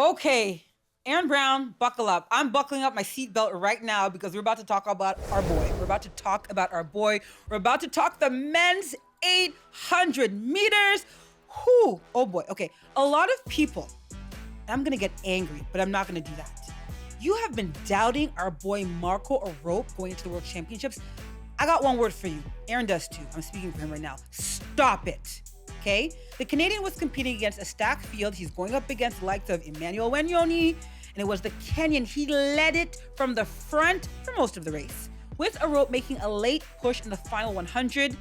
Okay, Aaron Brown, buckle up. I'm buckling up my seatbelt right now because we're about to talk about our boy. We're about to talk the men's 800 meters. Whew, oh boy. Okay, a lot of people, I'm gonna get angry, but I'm not gonna do that. You have been doubting our boy Marco Arop going into the World Championships. I got one word for you. Aaron does too. I'm speaking for him right now. Stop it. Okay? The Canadian was competing against a stacked field. He's going up against the likes of Emmanuel Wanyoni, and it was the Kenyan. He led it from the front for most of the race. With Arop making a late push in the final 100,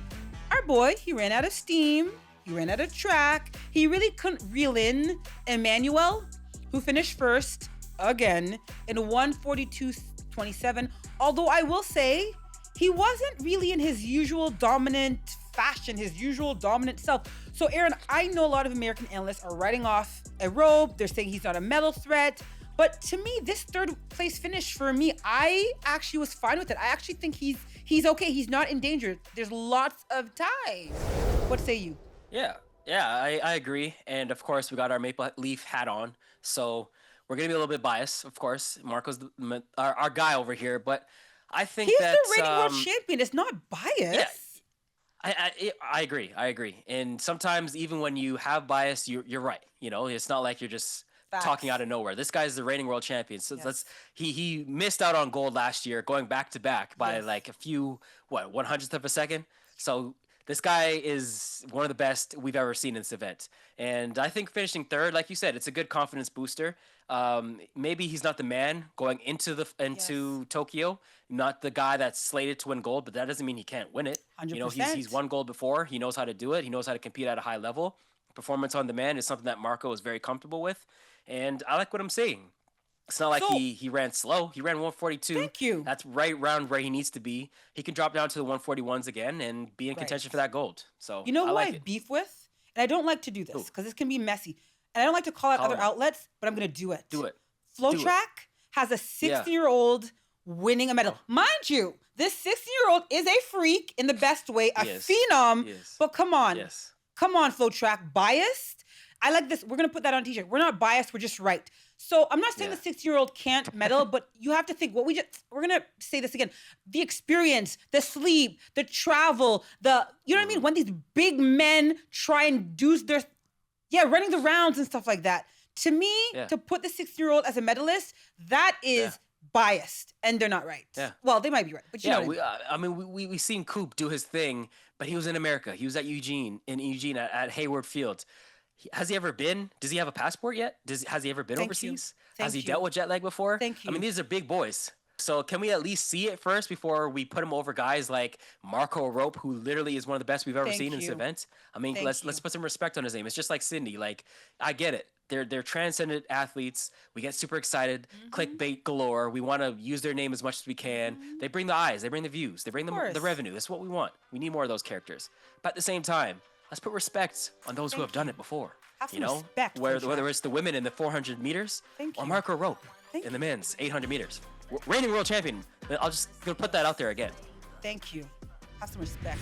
our boy, he ran out of steam. He ran out of track. He really couldn't reel in Emmanuel, who finished first again in 1:42.27. Although I will say, he wasn't really in his usual dominant fashion, his usual dominant self. So Aaron, I know a lot of American analysts are writing off Arop. They're saying he's not a medal threat. But to me, this third place finish for me, I actually was fine with it. I actually think he's okay. He's not in danger. There's lots of time. What say you? Yeah, I agree. And of course, we got our Maple Leaf hat on. So we're going to be a little bit biased, of course. Marco's our guy over here. But I think He's that. the reigning world champion. It's not bias. Yeah, I agree. And sometimes even when you have bias, you're right. You know, it's not like you're just talking out of nowhere. This guy's the reigning world champion. So he missed out on gold last year, going back to back by like a few 1/100th of a second. So this guy is one of the best we've ever seen in this event. And I think finishing third, like you said, it's a good confidence booster. Maybe he's not the man going into Tokyo, not the guy that's slated to win gold, but that doesn't mean he can't win it. 100%. You know, he's won gold before. He knows how to do it. He knows how to compete at a high level. Performance on demand is something that Marco is very comfortable with. And I like what I'm saying. It's not like he ran slow. He ran 142. Thank you. That's right around where he needs to be. He can drop down to the 141s again and be in contention for that gold. So you know who I like have beef with? And I don't like to do this because this can be messy. And I don't like to call out other outlets, but I'm going to do it. Do it. FlowTrack has a 16-year-old winning a medal. Mind you, this 16-year-old is a freak in the best way, a phenom. But come on. Come on, FlowTrack. Biased? I like this. We're going to put that on a t-shirt. We're not biased. We're just right. So I'm not saying the 16-year-old can't medal, but you have to think we're going to say this again. The experience, the sleep, the travel, you know what I mean? When these big men try and do running the rounds and stuff like that. To me, to put the 16-year-old as a medalist, that is biased, and they're not right. Yeah. Well, they might be right, but you know what I mean. We've seen Coop do his thing, but he was in America. He was at Eugene at Hayward Field. Has he ever been? Does he have a passport yet? Has he ever been overseas? Has he dealt with jet lag before? Thank you. I mean, these are big boys. So can we at least see it first before we put him over guys like Marco Arop, who literally is one of the best we've ever seen in this event? I mean, let's put some respect on his name. It's just like Cindy. Like, I get it. They're transcendent athletes. We get super excited. Clickbait galore. We want to use their name as much as we can. They bring the eyes. They bring the views. They bring the revenue. That's what we want. We need more of those characters. But at the same time, let's put respect on those who have done it before. Have some respect. Whether it's the women in the 400 meters or Marco Arop in the men's 800 meters. Reigning world champion. I'm just going to put that out there again. Thank you. Have some respect.